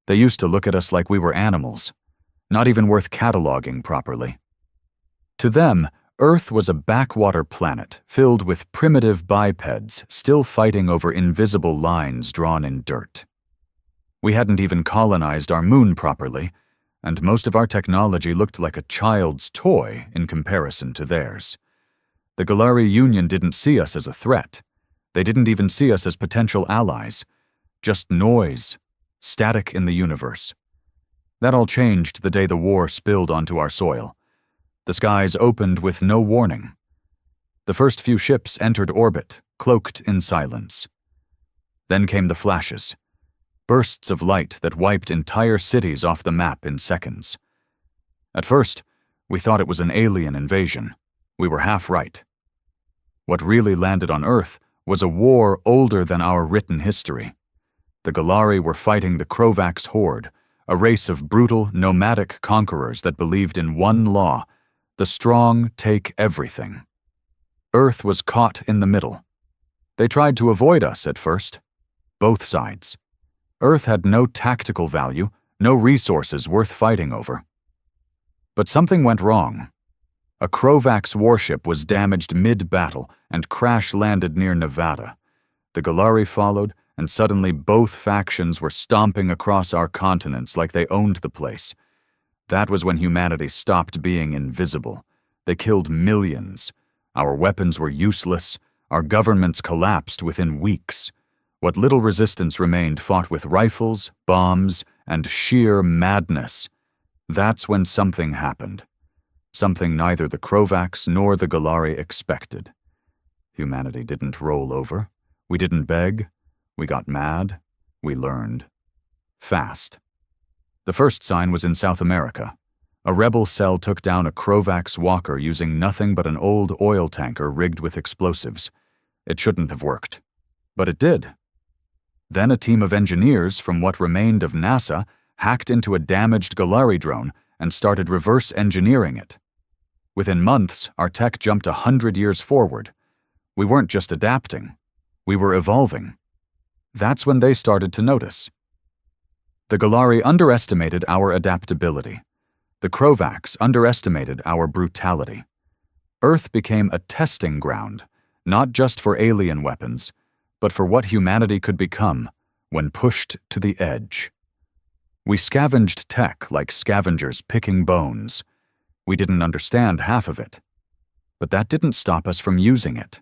They used to look at us like we were animals, not even worth cataloging properly. To them, Earth was a backwater planet filled with primitive bipeds still fighting over invisible lines drawn in dirt. We hadn't even colonized our moon properly, and most of our technology looked like a child's toy in comparison to theirs. The Galari Union didn't see us as a threat. They didn't even see us as potential allies. Just noise, static in the universe. That all changed the day the war spilled onto our soil. The skies opened with no warning. The first few ships entered orbit, cloaked in silence. Then came the flashes, bursts of light that wiped entire cities off the map in seconds. At first, we thought it was an alien invasion. We were half right. What really landed on Earth was a war older than our written history. The Galari were fighting the Krovax horde, a race of brutal, nomadic conquerors that believed in one law: the strong take everything. Earth was caught in the middle. They tried to avoid us at first. Both sides. Earth had no tactical value, no resources worth fighting over. But something went wrong. A Krovax warship was damaged mid-battle and crash-landed near Nevada. The Galari followed, and suddenly both factions were stomping across our continents like they owned the place. That was when humanity stopped being invisible. They killed millions. Our weapons were useless. Our governments collapsed within weeks. What little resistance remained fought with rifles, bombs, and sheer madness. That's when something happened. Something neither the Krovax nor the Galari expected. Humanity didn't roll over. We didn't beg. We got mad. We learned. Fast. The first sign was in South America. A rebel cell took down a Krovax walker using nothing but an old oil tanker rigged with explosives. It shouldn't have worked. But it did. Then a team of engineers from what remained of NASA hacked into a damaged Galari drone and started reverse engineering it. Within months, our tech jumped 100 years forward. We weren't just adapting. We were evolving. That's when they started to notice. The Galari underestimated our adaptability. The Krovax underestimated our brutality. Earth became a testing ground, not just for alien weapons, but for what humanity could become when pushed to the edge. We scavenged tech like scavengers picking bones. We didn't understand half of it, but that didn't stop us from using it.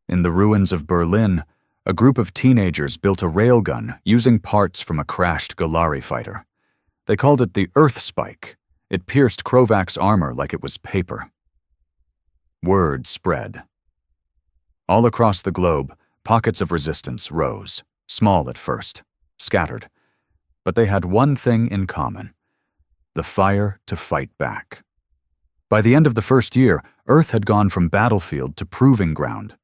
In the ruins of Berlin, a group of teenagers built a railgun using parts from a crashed Galari fighter. They called it the Earth Spike. It pierced Krovax armor like it was paper. Word spread. All across the globe, pockets of resistance rose, small at first, scattered. But they had one thing in common: the fire to fight back. By the end of the first year, Earth had gone from battlefield to proving ground.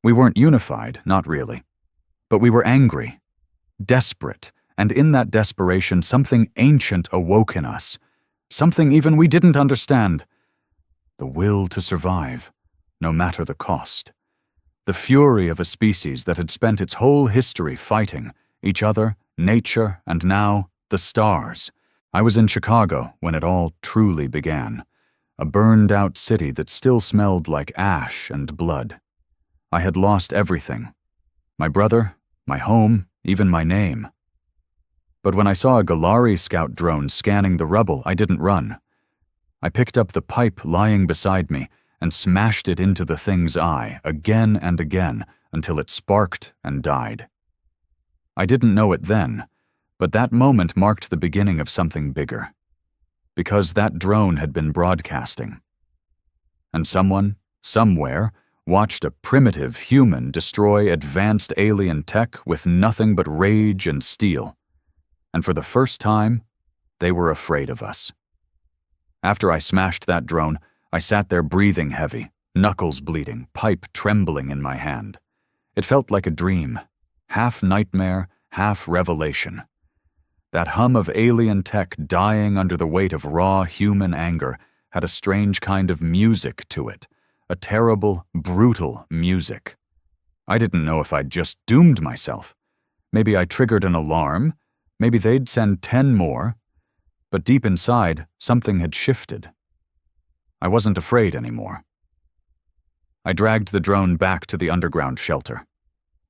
We weren't unified, not really. But we were angry, desperate, and in that desperation something ancient awoke in us, something even we didn't understand. The will to survive, no matter the cost. The fury of a species that had spent its whole history fighting, each other, nature, and now, the stars. I was in Chicago when it all truly began. A burned-out city that still smelled like ash and blood. I had lost everything. My brother, my home, even my name. But when I saw a Galari scout drone scanning the rubble, I didn't run. I picked up the pipe lying beside me and smashed it into the thing's eye again and again until it sparked and died. I didn't know it then, but that moment marked the beginning of something bigger. Because that drone had been broadcasting. And someone, somewhere, watched a primitive human destroy advanced alien tech with nothing but rage and steel. And for the first time, they were afraid of us. After I smashed that drone, I sat there breathing heavy, knuckles bleeding, pipe trembling in my hand. It felt like a dream, half nightmare, half revelation. That hum of alien tech dying under the weight of raw human anger had a strange kind of music to it, a terrible, brutal music. I didn't know if I'd just doomed myself. Maybe I triggered an alarm, Maybe they'd send 10 more, but deep inside, something had shifted. I wasn't afraid anymore. I dragged the drone back to the underground shelter.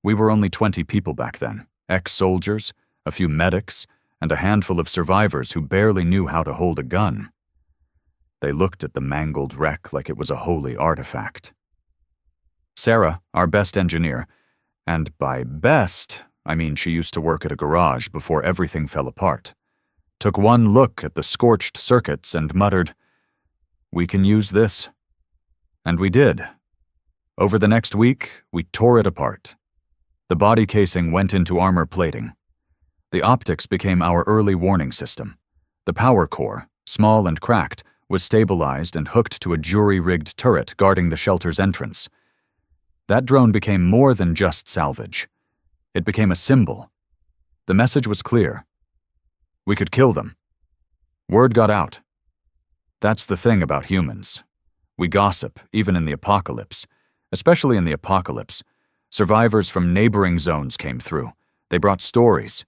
We were only 20 people back then, ex-soldiers, a few medics, and a handful of survivors who barely knew how to hold a gun. They looked at the mangled wreck like it was a holy artifact. Sarah, our best engineer, and by best, I mean she used to work at a garage before everything fell apart, took one look at the scorched circuits and muttered, "We can use this." And we did. Over the next week, we tore it apart. The body casing went into armor plating. The optics became our early warning system. The power core, small and cracked, was stabilized and hooked to a jury-rigged turret guarding the shelter's entrance. That drone became more than just salvage. It became a symbol. The message was clear. We could kill them. Word got out. That's the thing about humans. We gossip, even in the apocalypse. Especially in the apocalypse. Survivors from neighboring zones came through. They brought stories.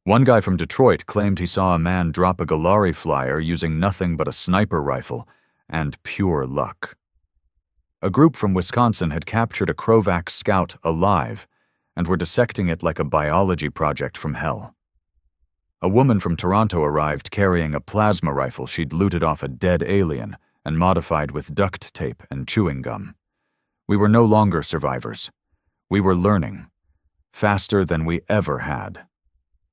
One guy from Detroit claimed he saw a man drop a Galari flyer using nothing but a sniper rifle and pure luck. A group from Wisconsin had captured a Krovac scout alive and were dissecting it like a biology project from hell. A woman from Toronto arrived carrying a plasma rifle she'd looted off a dead alien and modified with duct tape and chewing gum. We were no longer survivors. We were learning, faster than we ever had.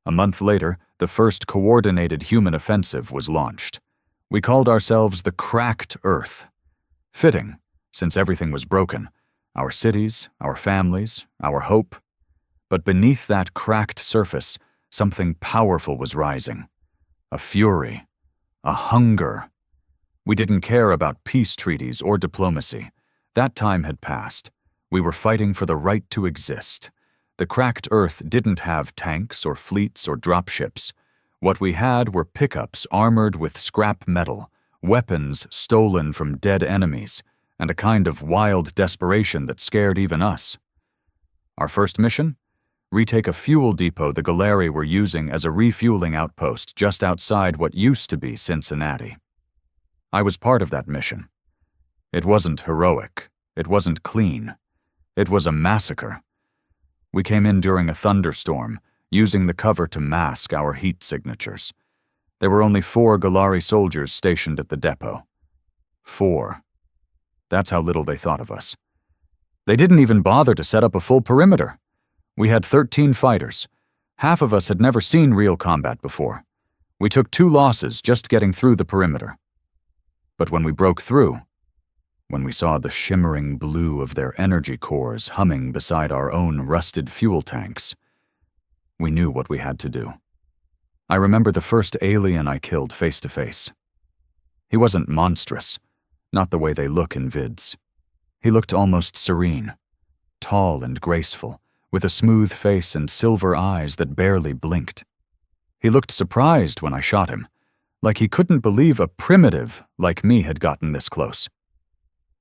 A month later, the first coordinated human offensive was launched. We called ourselves the Cracked Earth. Fitting, since everything was broken. Our cities, our families, our hope. But beneath that cracked surface, something powerful was rising. A fury. A hunger. We didn't care about peace treaties or diplomacy. That time had passed. We were fighting for the right to exist. The Cracked Earth didn't have tanks or fleets or dropships. What we had were pickups armored with scrap metal, weapons stolen from dead enemies, and a kind of wild desperation that scared even us. Our first mission? Retake a fuel depot the Galari were using as a refueling outpost just outside what used to be Cincinnati. I was part of that mission. It wasn't heroic. It wasn't clean. It was a massacre. We came in during a thunderstorm, using the cover to mask our heat signatures. There were only 4 Galari soldiers stationed at the depot. 4. That's how little they thought of us. They didn't even bother to set up a full perimeter. We had 13 fighters. Half of us had never seen real combat before. We took 2 losses just getting through the perimeter. But when we broke through, when we saw the shimmering blue of their energy cores humming beside our own rusted fuel tanks, we knew what we had to do. I remember the first alien I killed face to face. He wasn't monstrous, not the way they look in vids. He looked almost serene, tall and graceful, with a smooth face and silver eyes that barely blinked. He looked surprised when I shot him, like he couldn't believe a primitive like me had gotten this close.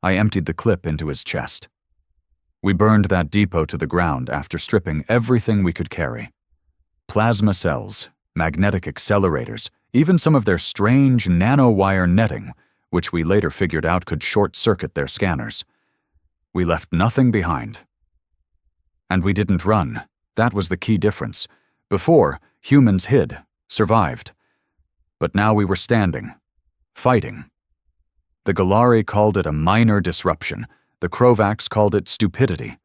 I emptied the clip into his chest. We burned that depot to the ground after stripping everything we could carry. Plasma cells, magnetic accelerators, even some of their strange nanowire netting, which we later figured out could short-circuit their scanners. We left nothing behind. And we didn't run. That was the key difference. Before, humans hid, survived. But now we were standing, fighting. The Galari called it a minor disruption. The Krovacs called it stupidity.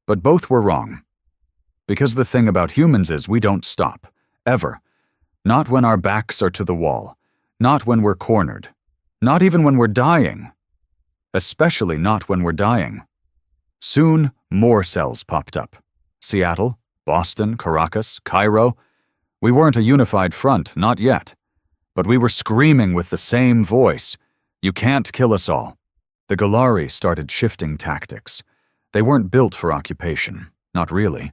But both were wrong. Because the thing about humans is we don't stop. Ever. Not when our backs are to the wall. Not when we're cornered. Not even when we're dying. Especially not when we're dying. Soon, more cells popped up. Seattle, Boston, Caracas, Cairo. We weren't a unified front, not yet. But we were screaming with the same voice. You can't kill us all. The Galari started shifting tactics. They weren't built for occupation, not really.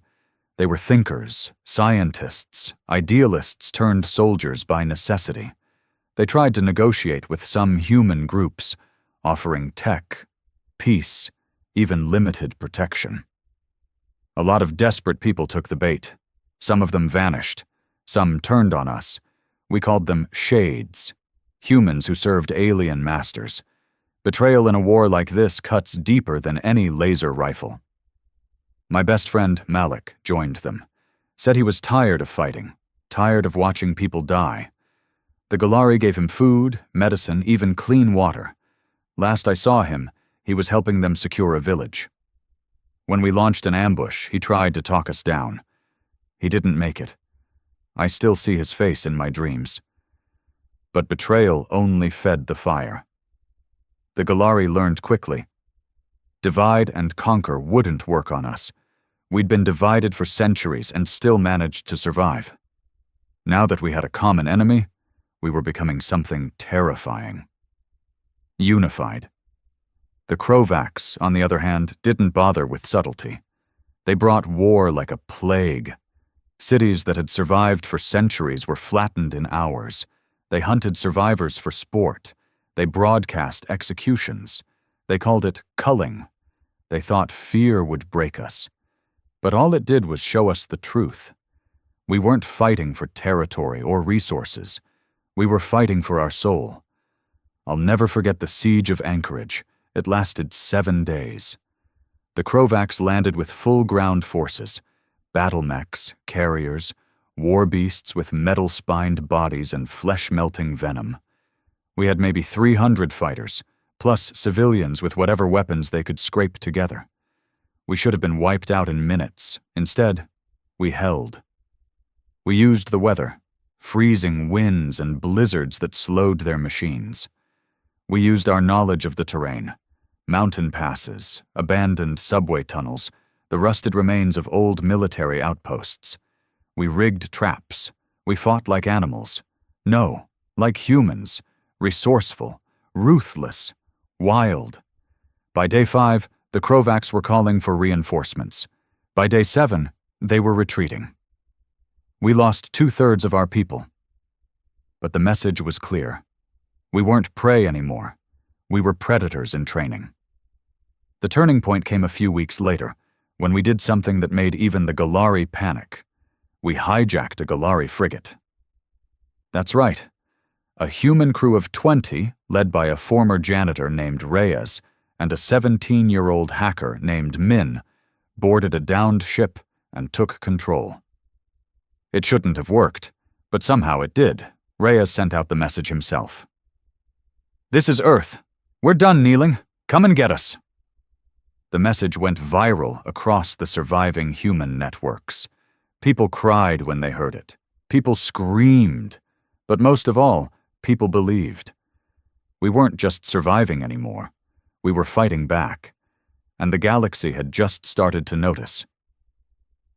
They were thinkers, scientists, idealists turned soldiers by necessity. They tried to negotiate with some human groups, offering tech, peace, even limited protection. A lot of desperate people took the bait. Some of them vanished. Some turned on us. We called them shades, humans who served alien masters. Betrayal in a war like this cuts deeper than any laser rifle. My best friend, Malik, joined them. Said he was tired of fighting, tired of watching people die. The Galari gave him food, medicine, even clean water. Last I saw him, he was helping them secure a village. When we launched an ambush, he tried to talk us down. He didn't make it. I still see his face in my dreams. But betrayal only fed the fire. The Galari learned quickly. Divide and conquer wouldn't work on us. We'd been divided for centuries and still managed to survive. Now that we had a common enemy, we were becoming something terrifying. Unified. The Krovaks, on the other hand, didn't bother with subtlety. They brought war like a plague. Cities that had survived for centuries were flattened in hours. They hunted survivors for sport. They broadcast executions. They called it culling. They thought fear would break us. But all it did was show us the truth. We weren't fighting for territory or resources. We were fighting for our soul. I'll never forget the siege of Anchorage. It lasted 7 days. The Krovaks landed with full ground forces, battle mechs, carriers, war beasts with metal-spined bodies and flesh-melting venom. We had maybe 300 fighters, plus civilians with whatever weapons they could scrape together. We should have been wiped out in minutes. Instead, we held. We used the weather, freezing winds and blizzards that slowed their machines. We used our knowledge of the terrain, mountain passes, abandoned subway tunnels, the rusted remains of old military outposts. We rigged traps. We fought like animals. No, like humans, resourceful, ruthless, wild. By day 5, the Krovaks were calling for reinforcements. By day 7, they were retreating. We lost 2/3 of our people. But the message was clear. We weren't prey anymore. We were predators in training. The turning point came a few weeks later, when we did something that made even the Galari panic. We hijacked a Galari frigate. That's right. A human crew of 20, led by a former janitor named Reyes and a 17-year-old hacker named Min, boarded a downed ship and took control. It shouldn't have worked, but somehow it did. Reyes sent out the message himself. "This is Earth. We're done kneeling. Come and get us." The message went viral across the surviving human networks. People cried when they heard it. People screamed. But most of all, people believed. We weren't just surviving anymore. We were fighting back. And the galaxy had just started to notice.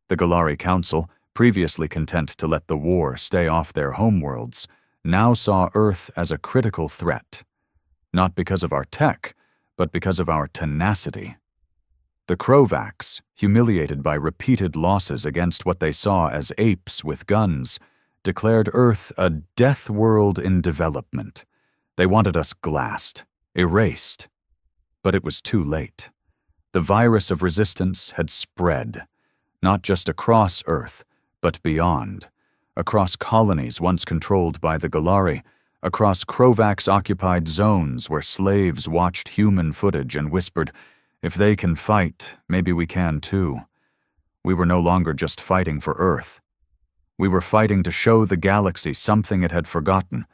The Galari Council, previously content to let the war stay off their homeworlds, now saw Earth as a critical threat. Not because of our tech, but because of our tenacity. The Krovaks, humiliated by repeated losses against what they saw as apes with guns, declared Earth a death world in development. They wanted us glassed, erased. But it was too late. The virus of resistance had spread, not just across Earth, but beyond, across colonies once controlled by the Galari, across Krovaks-occupied zones where slaves watched human footage and whispered, "If they can fight, maybe we can too." We were no longer just fighting for Earth. We were fighting to show the galaxy something it had forgotten,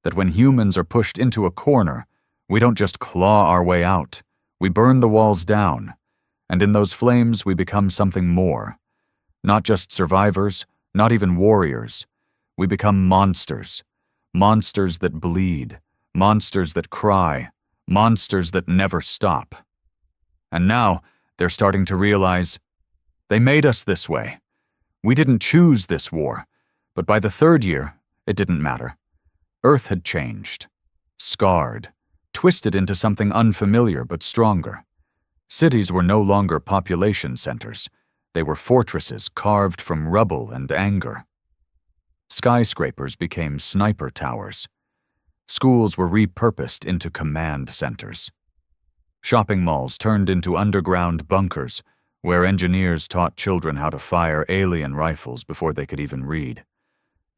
that when humans are pushed into a corner, we don't just claw our way out, we burn the walls down, and in those flames we become something more. Not just survivors, not even warriors. We become monsters. Monsters that bleed, monsters that cry, monsters that never stop. And now, they're starting to realize, they made us this way. We didn't choose this war, but by the 3rd year, it didn't matter. Earth had changed, scarred, twisted into something unfamiliar but stronger. Cities were no longer population centers. They were fortresses carved from rubble and anger. Skyscrapers became sniper towers. Schools were repurposed into command centers. Shopping malls turned into underground bunkers, where engineers taught children how to fire alien rifles before they could even read.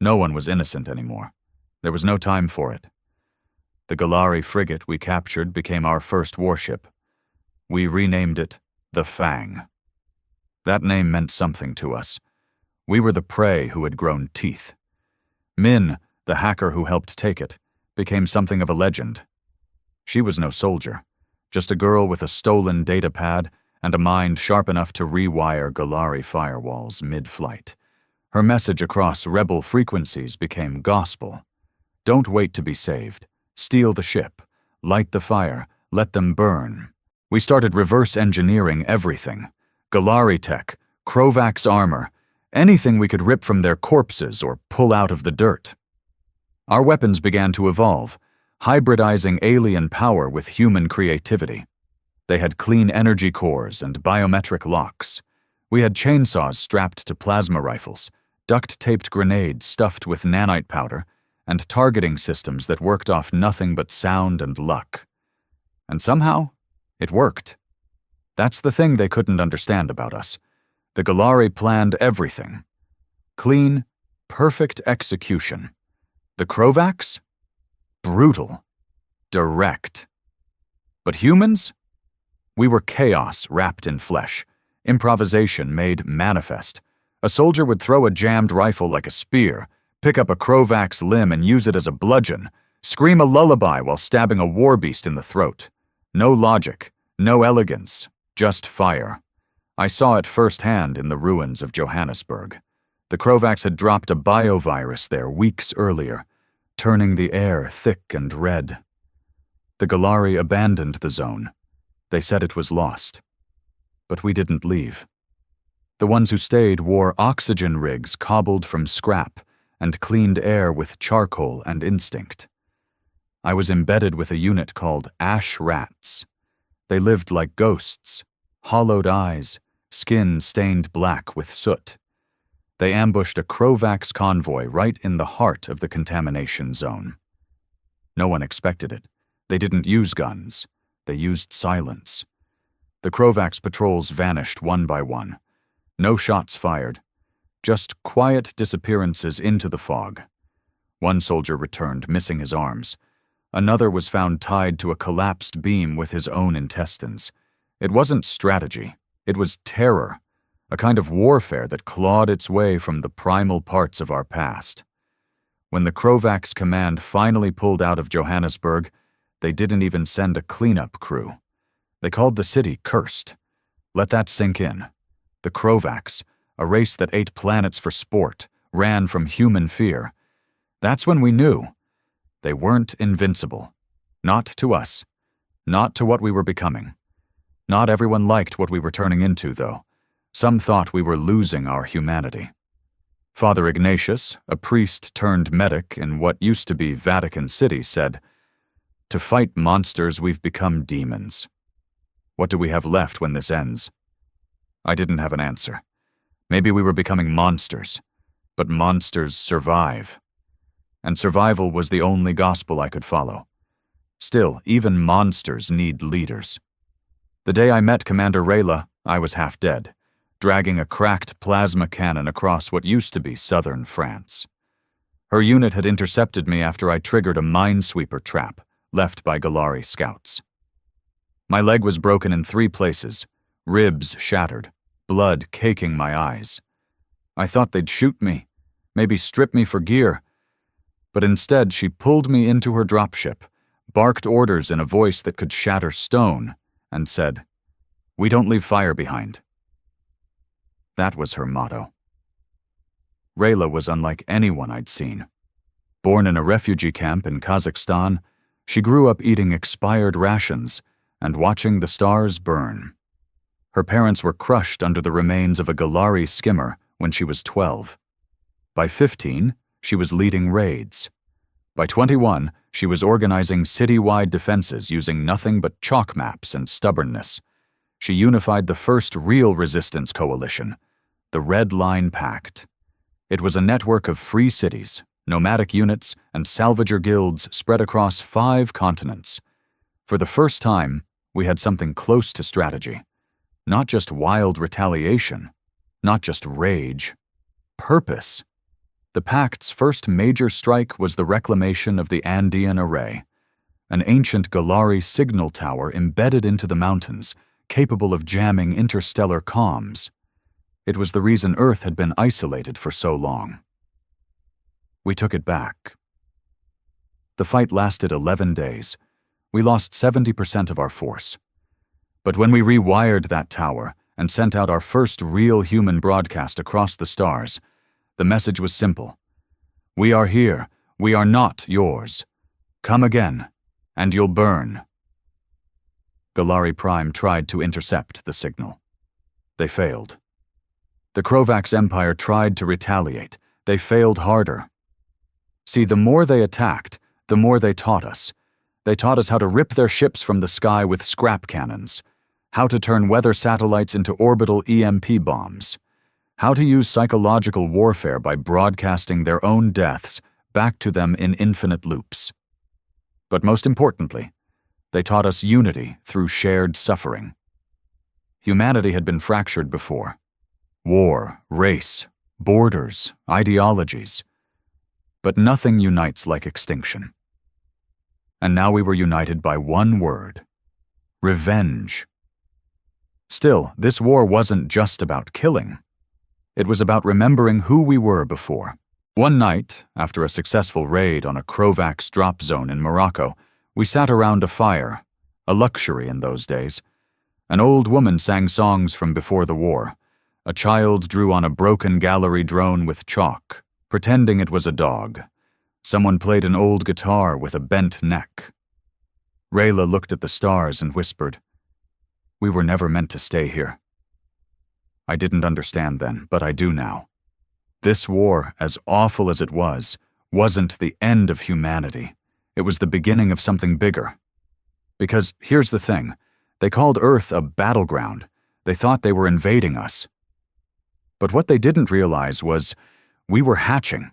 No one was innocent anymore. There was no time for it. The Galari frigate we captured became our first warship. We renamed it the Fang. That name meant something to us. We were the prey who had grown teeth. Min, the hacker who helped take it, became something of a legend. She was no soldier, just a girl with a stolen data pad and a mind sharp enough to rewire Galari firewalls mid-flight. Her message across rebel frequencies became gospel. Don't wait to be saved. Steal the ship. Light the fire. Let them burn. We started reverse engineering everything. Galari tech, Krovax armor, anything we could rip from their corpses or pull out of the dirt. Our weapons began to evolve, hybridizing alien power with human creativity. They had clean energy cores and biometric locks. We had chainsaws strapped to plasma rifles, duct-taped grenades stuffed with nanite powder, and targeting systems that worked off nothing but sound and luck. And somehow, it worked. That's the thing they couldn't understand about us. The Galari planned everything. Clean, perfect execution. The Krovax? Brutal. Direct. But humans? We were chaos wrapped in flesh, improvisation made manifest. A soldier would throw a jammed rifle like a spear, pick up a Krovax limb and use it as a bludgeon, scream a lullaby while stabbing a war beast in the throat. No logic, no elegance, just fire. I saw it firsthand in the ruins of Johannesburg. The Krovax had dropped a biovirus there weeks earlier, turning the air thick and red. The Galari abandoned the zone. They said it was lost. But we didn't leave. The ones who stayed wore oxygen rigs cobbled from scrap and cleaned air with charcoal and instinct. I was embedded with a unit called Ash Rats. They lived like ghosts, hollowed eyes, skin stained black with soot. They ambushed a Krovax convoy right in the heart of the contamination zone. No one expected it. They didn't use guns. They used silence. The Krovax patrols vanished one by one. No shots fired. Just quiet disappearances into the fog. One soldier returned, missing his arms. Another was found tied to a collapsed beam with his own intestines. It wasn't strategy. It was terror, a kind of warfare that clawed its way from the primal parts of our past. When the Krovax command finally pulled out of Johannesburg, they didn't even send a cleanup crew. They called the city cursed. Let that sink in. The Krovax, a race that ate planets for sport, ran from human fear. That's when we knew. They weren't invincible. Not to us. Not to what we were becoming. Not everyone liked what we were turning into, though. Some thought we were losing our humanity. Father Ignatius, a priest turned medic in what used to be Vatican City, said, "To fight monsters, we've become demons. What do we have left when this ends?" I didn't have an answer. Maybe we were becoming monsters, but monsters survive. And survival was the only gospel I could follow. Still, even monsters need leaders. The day I met Commander Rayla, I was half dead, dragging a cracked plasma cannon across what used to be southern France. Her unit had intercepted me after I triggered a minesweeper trap left by Galari scouts. My leg was broken in 3 places, ribs shattered, blood caking my eyes. I thought they'd shoot me, maybe strip me for gear. But instead she pulled me into her dropship, barked orders in a voice that could shatter stone, and said, "We don't leave fire behind." That was her motto. Rayla was unlike anyone I'd seen. Born in a refugee camp in Kazakhstan, she grew up eating expired rations and watching the stars burn. Her parents were crushed under the remains of a Galari skimmer when she was 12. By 15, she was leading raids. By 21, she was organizing city-wide defenses using nothing but chalk maps and stubbornness. She unified the first real resistance coalition, the Red Line Pact. It was a network of free cities, nomadic units, and salvager guilds spread across 5 continents. For the first time, we had something close to strategy. Not just wild retaliation, not just rage. Purpose. The Pact's first major strike was the reclamation of the Andean Array, an ancient Galari signal tower embedded into the mountains, capable of jamming interstellar comms. It was the reason Earth had been isolated for so long. We took it back. The fight lasted 11 days. We lost 70% of our force. But when we rewired that tower and sent out our first real human broadcast across the stars, the message was simple. We are here. We are not yours. Come again, and you'll burn. Galari Prime tried to intercept the signal. They failed. The Krovax Empire tried to retaliate. They failed harder. See, the more they attacked, the more they taught us. They taught us how to rip their ships from the sky with scrap cannons, how to turn weather satellites into orbital EMP bombs, how to use psychological warfare by broadcasting their own deaths back to them in infinite loops. But most importantly, they taught us unity through shared suffering. Humanity had been fractured before. War, race, borders, ideologies. But nothing unites like extinction. And now we were united by one word: revenge. Still, this war wasn't just about killing. It was about remembering who we were before. One night, after a successful raid on a Krovax drop zone in Morocco, we sat around a fire, a luxury in those days. An old woman sang songs from before the war. A child drew on a broken gallery drone with chalk, pretending it was a dog. Someone played an old guitar with a bent neck. Rayla looked at the stars and whispered, "We were never meant to stay here." I didn't understand then, but I do now. This war, as awful as it was, wasn't the end of humanity. It was the beginning of something bigger. Because here's the thing, they called Earth a battleground. They thought they were invading us. But what they didn't realize was we were hatching.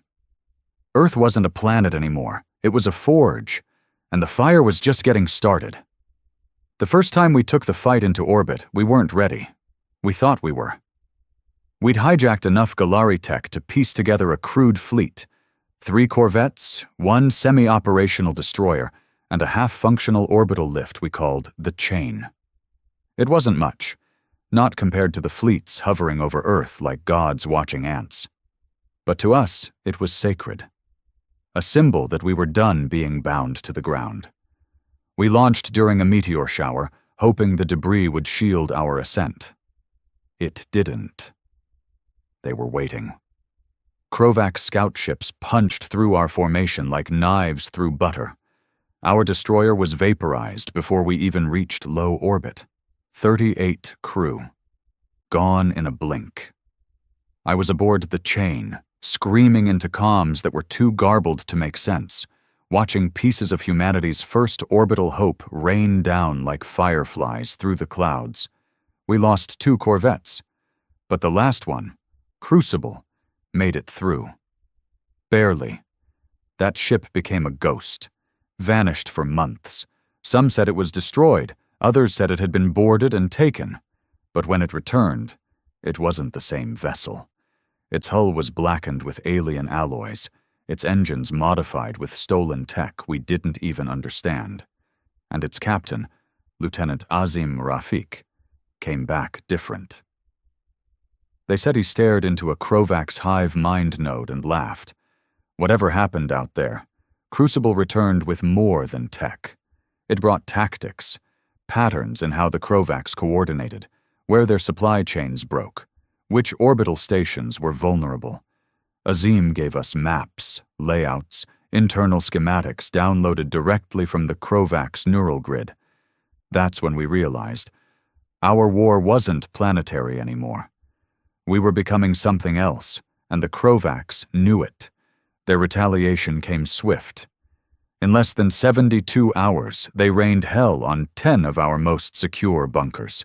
Earth wasn't a planet anymore. It was a forge, and the fire was just getting started. The first time we took the fight into orbit, we weren't ready. We thought we were. We'd hijacked enough Galari tech to piece together a crude fleet, 3 corvettes, 1 semi-operational destroyer, and a half-functional orbital lift we called the Chain. It wasn't much, not compared to the fleets hovering over Earth like gods watching ants. But to us, it was sacred. A symbol that we were done being bound to the ground. We launched during a meteor shower, hoping the debris would shield our ascent. It didn't. They were waiting. Krovax scout ships punched through our formation like knives through butter. Our destroyer was vaporized before we even reached low orbit. 38 crew. Gone in a blink. I was aboard the Chain, screaming into comms that were too garbled to make sense, watching pieces of humanity's first orbital hope rain down like fireflies through the clouds. We lost 2 corvettes, but the last one, Crucible, made it through. Barely. That ship became a ghost, vanished for months. Some said it was destroyed, others said it had been boarded and taken. But when it returned, it wasn't the same vessel. Its hull was blackened with alien alloys, its engines modified with stolen tech we didn't even understand. And its captain, Lieutenant Azim Rafiq, came back different. They said he stared into a Krovax hive mind node and laughed. Whatever happened out there, Crucible returned with more than tech. It brought tactics, patterns in how the Krovax coordinated, where their supply chains broke, which orbital stations were vulnerable. Azim gave us maps, layouts, internal schematics downloaded directly from the Krovax neural grid. That's when we realized our war wasn't planetary anymore. We were becoming something else, and the Krovax knew it. Their retaliation came swift. In less than 72 hours, they rained hell on 10 of our most secure bunkers.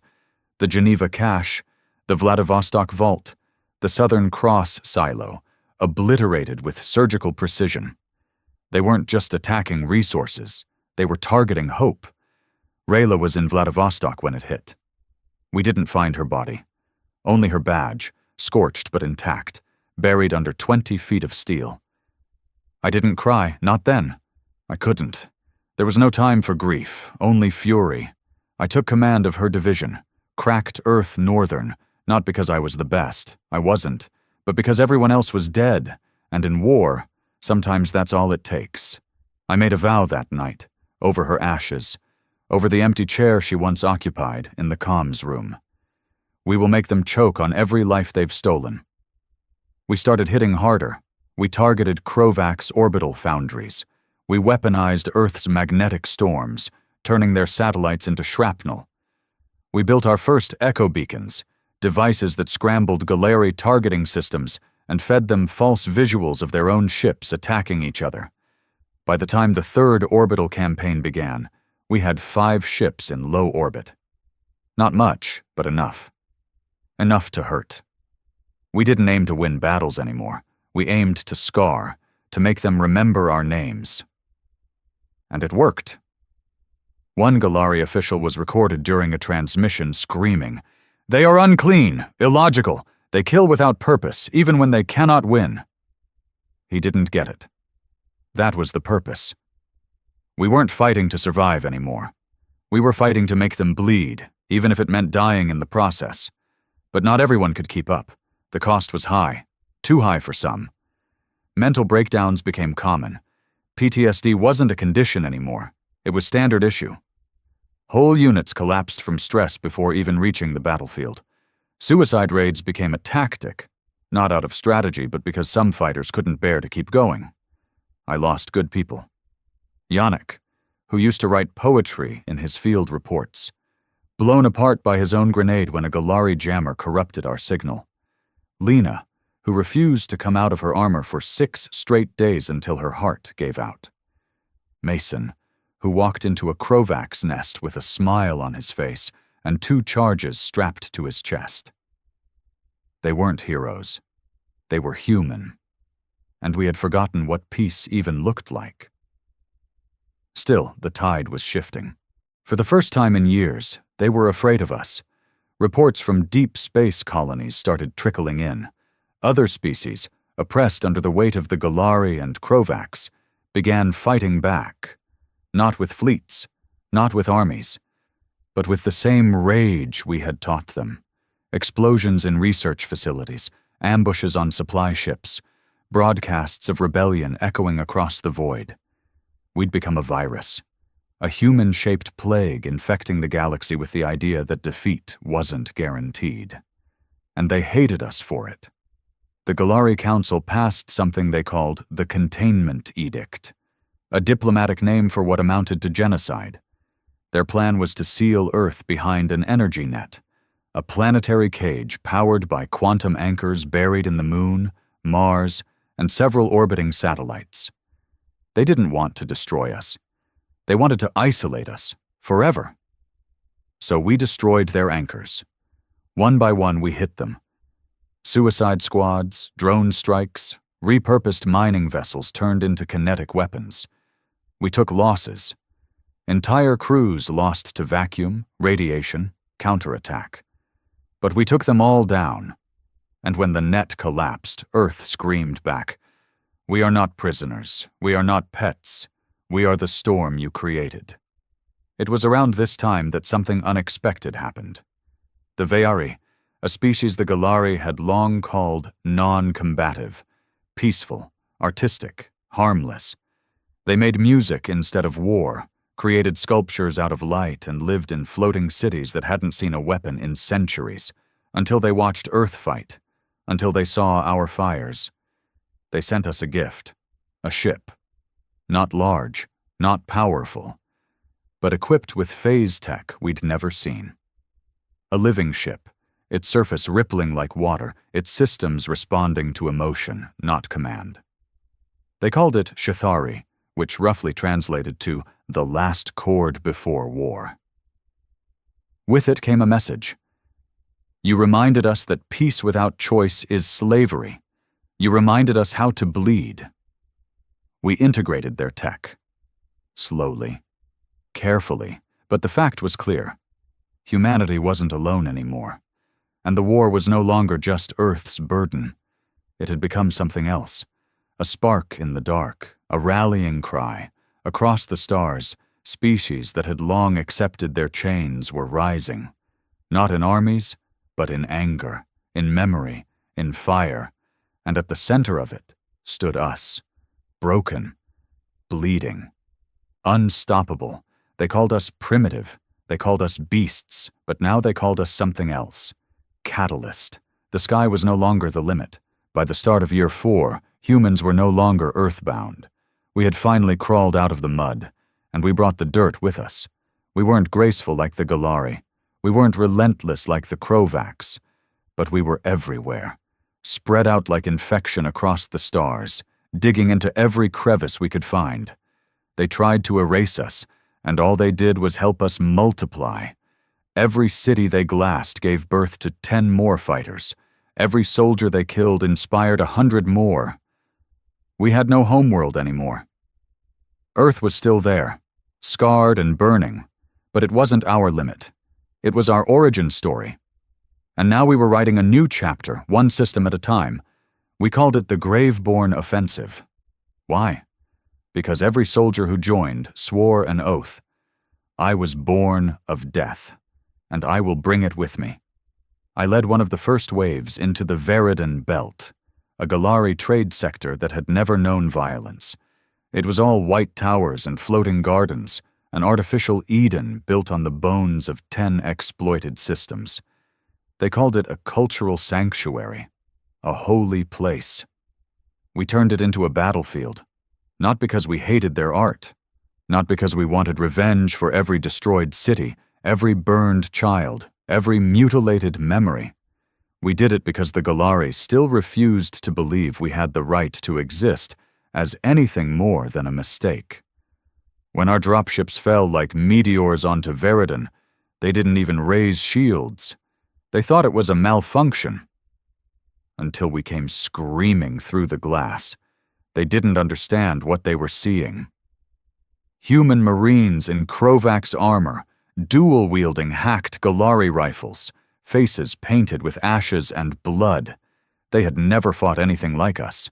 The Geneva Cache, the Vladivostok Vault, the Southern Cross silo, obliterated with surgical precision. They weren't just attacking resources, they were targeting hope. Rayla was in Vladivostok when it hit. We didn't find her body. Only her badge, scorched but intact, buried under 20 feet of steel. I didn't cry, not then. I couldn't. There was no time for grief, only fury. I took command of her division, cracked Earth Northern, not because I was the best, I wasn't, but because everyone else was dead, and in war, sometimes that's all it takes. I made a vow that night, over her ashes, over the empty chair she once occupied in the comms room. We will make them choke on every life they've stolen. We started hitting harder. We targeted Krovax orbital foundries. We weaponized Earth's magnetic storms, turning their satellites into shrapnel. We built our first echo beacons, devices that scrambled Galari targeting systems and fed them false visuals of their own ships attacking each other. By the time the third orbital campaign began, we had 5 ships in low orbit. Not much, but enough. Enough to hurt. We didn't aim to win battles anymore. We aimed to scar, to make them remember our names. And it worked. One Galari official was recorded during a transmission screaming, "They are unclean, illogical. They kill without purpose, even when they cannot win." He didn't get it. That was the purpose. We weren't fighting to survive anymore. We were fighting to make them bleed, even if it meant dying in the process. But not everyone could keep up. The cost was high, too high for some. Mental breakdowns became common. PTSD wasn't a condition anymore. It was standard issue. Whole units collapsed from stress before even reaching the battlefield. Suicide raids became a tactic, not out of strategy, but because some fighters couldn't bear to keep going. I lost good people. Yannick, who used to write poetry in his field reports, blown apart by his own grenade when a Galari jammer corrupted our signal. Lena, who refused to come out of her armor for 6 straight days until her heart gave out. Mason, who walked into a Krovax nest with a smile on his face and 2 charges strapped to his chest. They weren't heroes. They were human. And we had forgotten what peace even looked like. Still, the tide was shifting. For the first time in years, they were afraid of us. Reports from deep space colonies started trickling in. Other species, oppressed under the weight of the Galari and Krovax, began fighting back. Not with fleets, not with armies, but with the same rage we had taught them. Explosions in research facilities, ambushes on supply ships, broadcasts of rebellion echoing across the void. We'd become a virus, a human-shaped plague infecting the galaxy with the idea that defeat wasn't guaranteed. And they hated us for it. The Galari Council passed something they called the Containment Edict, a diplomatic name for what amounted to genocide. Their plan was to seal Earth behind an energy net, a planetary cage powered by quantum anchors buried in the Moon, Mars, and several orbiting satellites. They didn't want to destroy us. They wanted to isolate us, forever. So we destroyed their anchors. One by one we hit them. Suicide squads, drone strikes, repurposed mining vessels turned into kinetic weapons. We took losses. Entire crews lost to vacuum, radiation, counterattack. But we took them all down. And when the net collapsed, Earth screamed back, "We are not prisoners. We are not pets. We are the storm you created." It was around this time that something unexpected happened. The Veari, a species the Galari had long called non-combative, peaceful, artistic, harmless. They made music instead of war, created sculptures out of light, and lived in floating cities that hadn't seen a weapon in centuries, until they watched Earth fight, until they saw our fires. They sent us a gift, a ship. Not large, not powerful, but equipped with phase tech we'd never seen. A living ship, its surface rippling like water, its systems responding to emotion, not command. They called it Shithari, which roughly translated to the last chord before war. With it came a message. You reminded us that peace without choice is slavery. You reminded us how to bleed. We integrated their tech. Slowly, carefully, but the fact was clear. Humanity wasn't alone anymore, and the war was no longer just Earth's burden. It had become something else. A spark in the dark, a rallying cry. Across the stars, species that had long accepted their chains were rising. Not in armies, but in anger, in memory, in fire. And at the center of it stood us. Broken. Bleeding. Unstoppable. They called us primitive. They called us beasts, but now they called us something else. Catalyst. The sky was no longer the limit. By the start of year 4, humans were no longer earthbound. We had finally crawled out of the mud, and we brought the dirt with us. We weren't graceful like the Galari. We weren't relentless like the Krovaks. But we were everywhere, spread out like infection across the stars, digging into every crevice we could find. They tried to erase us, and all they did was help us multiply. Every city they glassed gave birth to 10 more fighters. Every soldier they killed inspired 100 more. We had no homeworld anymore. Earth was still there, scarred and burning, but it wasn't our limit. It was our origin story. And now we were writing a new chapter, one system at a time. We called it the Graveborn Offensive. Why? Because every soldier who joined swore an oath. I was born of death, and I will bring it with me. I led one of the first waves into the Veridan Belt, a Galari trade sector that had never known violence. It was all white towers and floating gardens, an artificial Eden built on the bones of 10 exploited systems. They called it a cultural sanctuary, a holy place. We turned it into a battlefield, not because we hated their art, not because we wanted revenge for every destroyed city, every burned child, every mutilated memory. We did it because the Galari still refused to believe we had the right to exist as anything more than a mistake. When our dropships fell like meteors onto Veridan, they didn't even raise shields. They thought it was a malfunction. Until we came screaming through the glass. They didn't understand what they were seeing. Human Marines in Krovak's armor, dual-wielding hacked Galari rifles, faces painted with ashes and blood. They had never fought anything like us.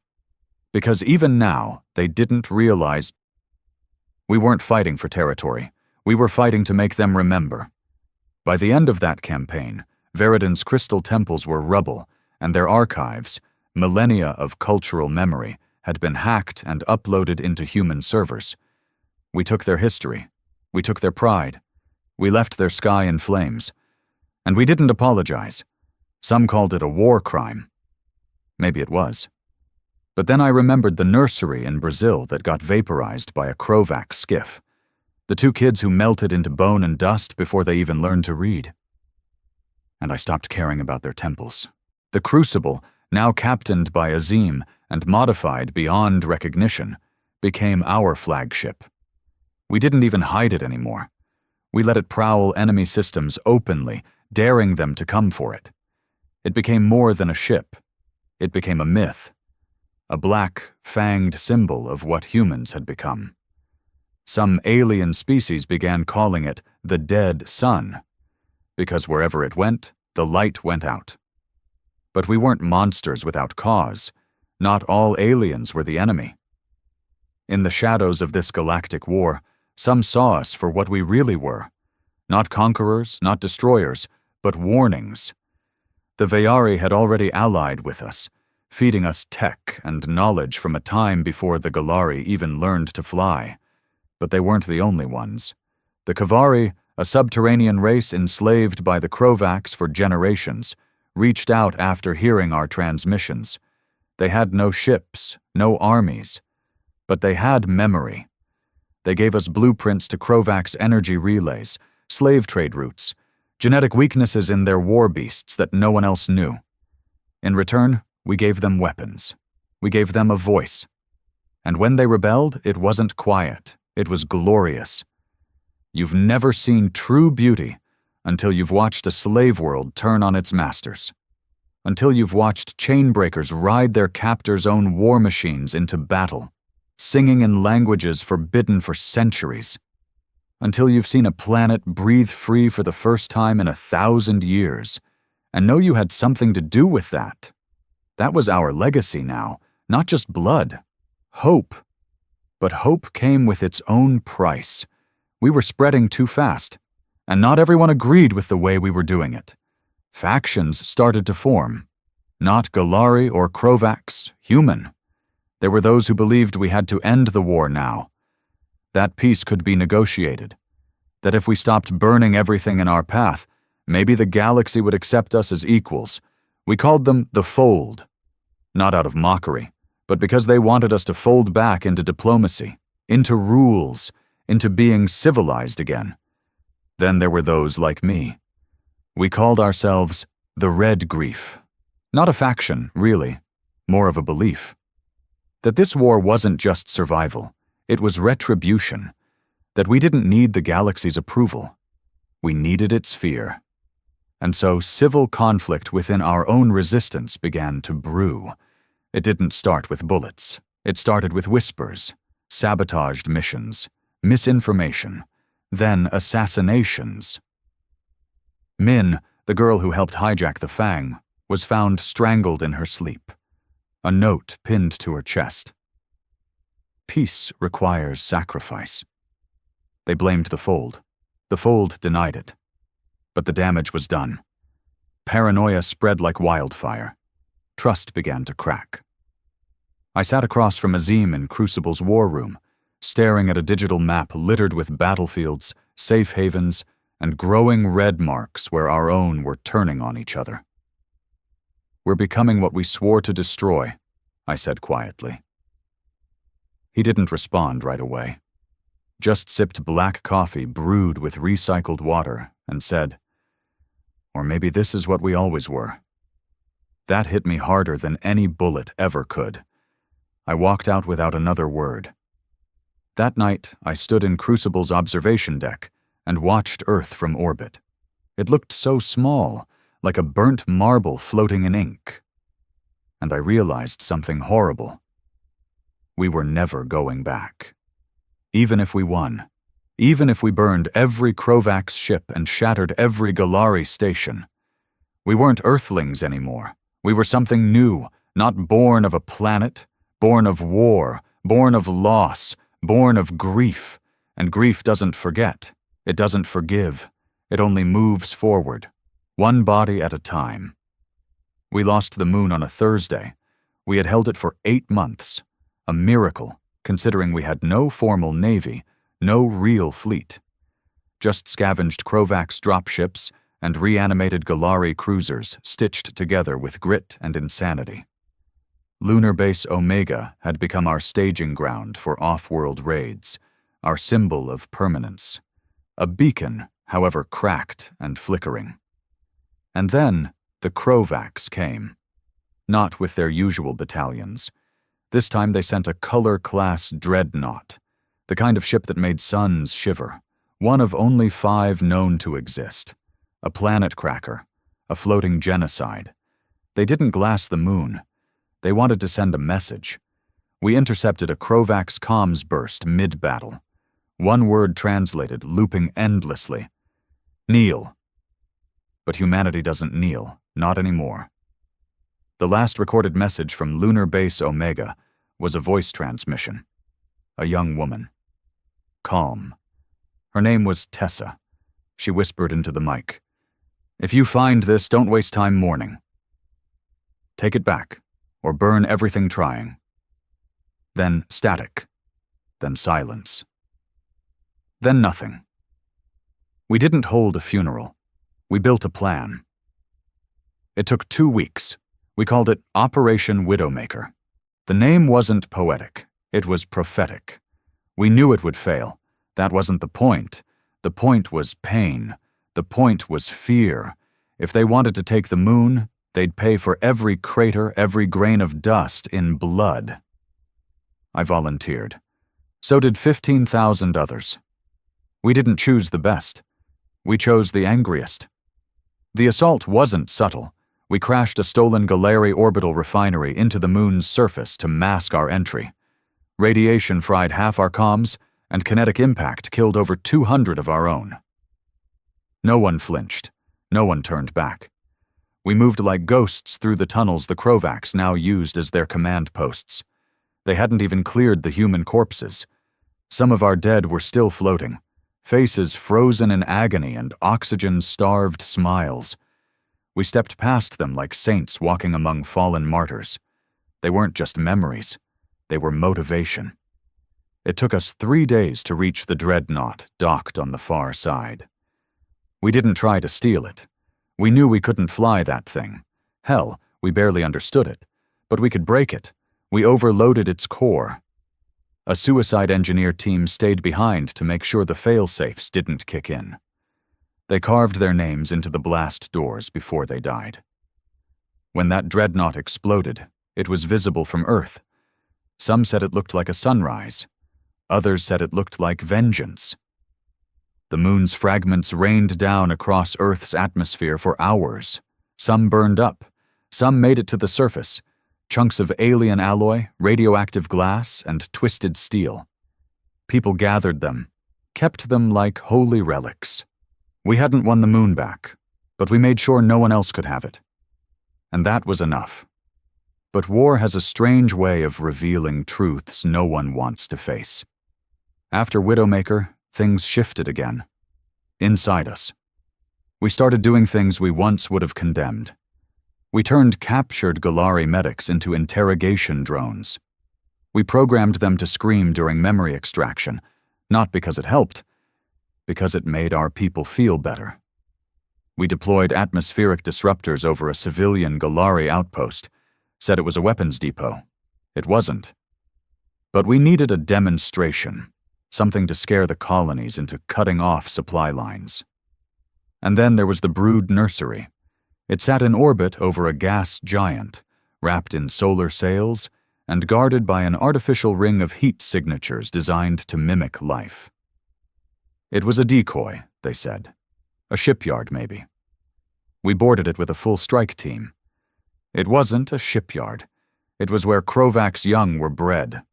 Because even now, they didn't realize we weren't fighting for territory. We were fighting to make them remember. By the end of that campaign, Veridan's crystal temples were rubble, and their archives, millennia of cultural memory, had been hacked and uploaded into human servers. We took their history. We took their pride. We left their sky in flames. And we didn't apologize. Some called it a war crime. Maybe it was. But then I remembered the nursery in Brazil that got vaporized by a Krovak skiff. The 2 kids who melted into bone and dust before they even learned to read. And I stopped caring about their temples. The Crucible, now captained by Azim and modified beyond recognition, became our flagship. We didn't even hide it anymore. We let it prowl enemy systems openly, daring them to come for it. It became more than a ship. It became a myth. A black, fanged symbol of what humans had become. Some alien species began calling it the dead sun, because wherever it went, the light went out. But we weren't monsters without cause. Not all aliens were the enemy. In the shadows of this galactic war, some saw us for what we really were. Not conquerors, not destroyers, but warnings. The Veyari had already allied with us, feeding us tech and knowledge from a time before the Galari even learned to fly. But they weren't the only ones. The Kavari, a subterranean race enslaved by the Krovaks for generations, reached out after hearing our transmissions. They had no ships, no armies, but they had memory. They gave us blueprints to Krovak's energy relays, slave trade routes, genetic weaknesses in their war beasts that no one else knew. In return, we gave them weapons. We gave them a voice. And when they rebelled, it wasn't quiet. It was glorious. You've never seen true beauty until you've watched a slave world turn on its masters. Until you've watched chainbreakers ride their captors' own war machines into battle, singing in languages forbidden for centuries. Until you've seen a planet breathe free for the first time in 1,000 years, and know you had something to do with that. That was our legacy now, not just blood. Hope. But hope came with its own price. We were spreading too fast, and not everyone agreed with the way we were doing it. Factions started to form. Not Galari or Krovax, human. There were those who believed we had to end the war now. That peace could be negotiated. That if we stopped burning everything in our path, maybe the galaxy would accept us as equals. We called them the Fold. Not out of mockery, but because they wanted us to fold back into diplomacy, into rules, into being civilized again. Then there were those like me. We called ourselves the Red Grief. Not a faction, really, more of a belief. That this war wasn't just survival, it was retribution. That we didn't need the galaxy's approval. We needed its fear. And so civil conflict within our own resistance began to brew. It didn't start with bullets. It started with whispers, sabotaged missions, misinformation, then assassinations. Min, the girl who helped hijack the Fang, was found strangled in her sleep. A note pinned to her chest. Peace requires sacrifice. They blamed the Fold. The Fold denied it. But the damage was done. Paranoia spread like wildfire. Trust began to crack. I sat across from Azim in Crucible's war room, staring at a digital map littered with battlefields, safe havens, and growing red marks where our own were turning on each other. We're becoming what we swore to destroy, I said quietly. He didn't respond right away. Just sipped black coffee brewed with recycled water and said, "Or maybe this is what we always were." That hit me harder than any bullet ever could. I walked out without another word. That night, I stood in Crucible's observation deck and watched Earth from orbit. It looked so small, like a burnt marble floating in ink. And I realized something horrible. We were never going back. Even if we won, even if we burned every Krovax ship and shattered every Galari station, we weren't Earthlings anymore. We were something new, not born of a planet, born of war, born of loss, born of grief. And grief doesn't forget. It doesn't forgive. It only moves forward, one body at a time. We lost the moon on a Thursday. We had held it for 8 months. A miracle, considering we had no formal navy, no real fleet. Just scavenged Krovax dropships and reanimated Galari cruisers stitched together with grit and insanity. Lunar Base Omega had become our staging ground for off-world raids, our symbol of permanence. A beacon, however cracked and flickering. And then the Krovax came. Not with their usual battalions. This time they sent a color-class dreadnought, the kind of ship that made suns shiver, one of only 5 known to exist. A planet cracker, a floating genocide. They didn't glass the moon. They wanted to send a message. We intercepted a Krovax comms burst mid-battle. One word translated, looping endlessly. Kneel. But humanity doesn't kneel, not anymore. The last recorded message from Lunar Base Omega was a voice transmission. A young woman. Calm. Her name was Tessa. She whispered into the mic. "If you find this, don't waste time mourning. Take it back, or burn everything trying." Then static. Then silence. Then nothing. We didn't hold a funeral. We built a plan. It took 2 weeks. We called it Operation Widowmaker. The name wasn't poetic. It was prophetic. We knew it would fail. That wasn't the point. The point was pain. The point was fear. If they wanted to take the moon, they'd pay for every crater, every grain of dust in blood. I volunteered. So did 15,000 others. We didn't choose the best. We chose the angriest. The assault wasn't subtle. We crashed a stolen Galari orbital refinery into the moon's surface to mask our entry. Radiation fried half our comms, and kinetic impact killed over 200 of our own. No one flinched. No one turned back. We moved like ghosts through the tunnels the Krovacs now used as their command posts. They hadn't even cleared the human corpses. Some of our dead were still floating, faces frozen in agony and oxygen-starved smiles. We stepped past them like saints walking among fallen martyrs. They weren't just memories. They were motivation. It took us 3 days to reach the dreadnought docked on the far side. We didn't try to steal it. We knew we couldn't fly that thing. Hell, we barely understood it. But we could break it. We overloaded its core. A suicide engineer team stayed behind to make sure the fail-safes didn't kick in. They carved their names into the blast doors before they died. When that dreadnought exploded, it was visible from Earth. Some said it looked like a sunrise. Others said it looked like vengeance. The moon's fragments rained down across Earth's atmosphere for hours. Some burned up. Some made it to the surface. Chunks of alien alloy, radioactive glass, and twisted steel. People gathered them, kept them like holy relics. We hadn't won the moon back, but we made sure no one else could have it. And that was enough. But war has a strange way of revealing truths no one wants to face. After Widowmaker, things shifted again. Inside us. We started doing things we once would have condemned. We turned captured Galari medics into interrogation drones. We programmed them to scream during memory extraction, not because it helped, because it made our people feel better. We deployed atmospheric disruptors over a civilian Galari outpost, said it was a weapons depot. It wasn't. But we needed a demonstration, something to scare the colonies into cutting off supply lines. And then there was the Brood Nursery. It sat in orbit over a gas giant, wrapped in solar sails and guarded by an artificial ring of heat signatures designed to mimic life. It was a decoy, they said. A shipyard, maybe. We boarded it with a full strike team. It wasn't a shipyard. It was where Krovac's young were bred.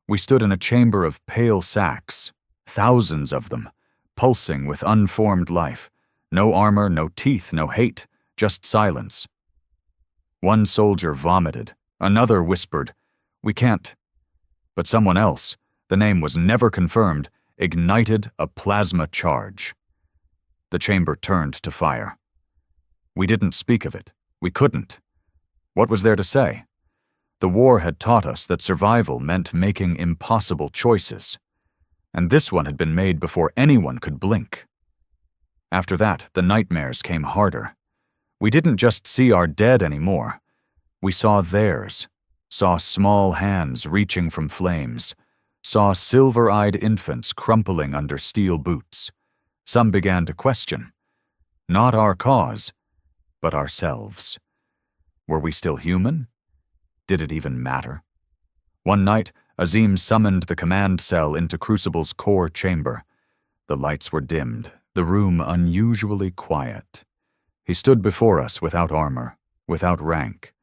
We stood in a chamber of pale sacks, thousands of them, pulsing with unformed life. No armor, no teeth, no hate, just silence. One soldier vomited. Another whispered, "We can't." But someone else, the name was never confirmed, ignited a plasma charge. The chamber turned to fire. We didn't speak of it. We couldn't. What was there to say? The war had taught us that survival meant making impossible choices. And this one had been made before anyone could blink. After that, the nightmares came harder. We didn't just see our dead anymore. We saw theirs, saw small hands reaching from flames, saw silver-eyed infants crumpling under steel boots. Some began to question. Not our cause, but ourselves. Were we still human? Did it even matter? One night, Azim summoned the command cell into Crucible's core chamber. The lights were dimmed, the room unusually quiet. He stood before us without armor, without rank,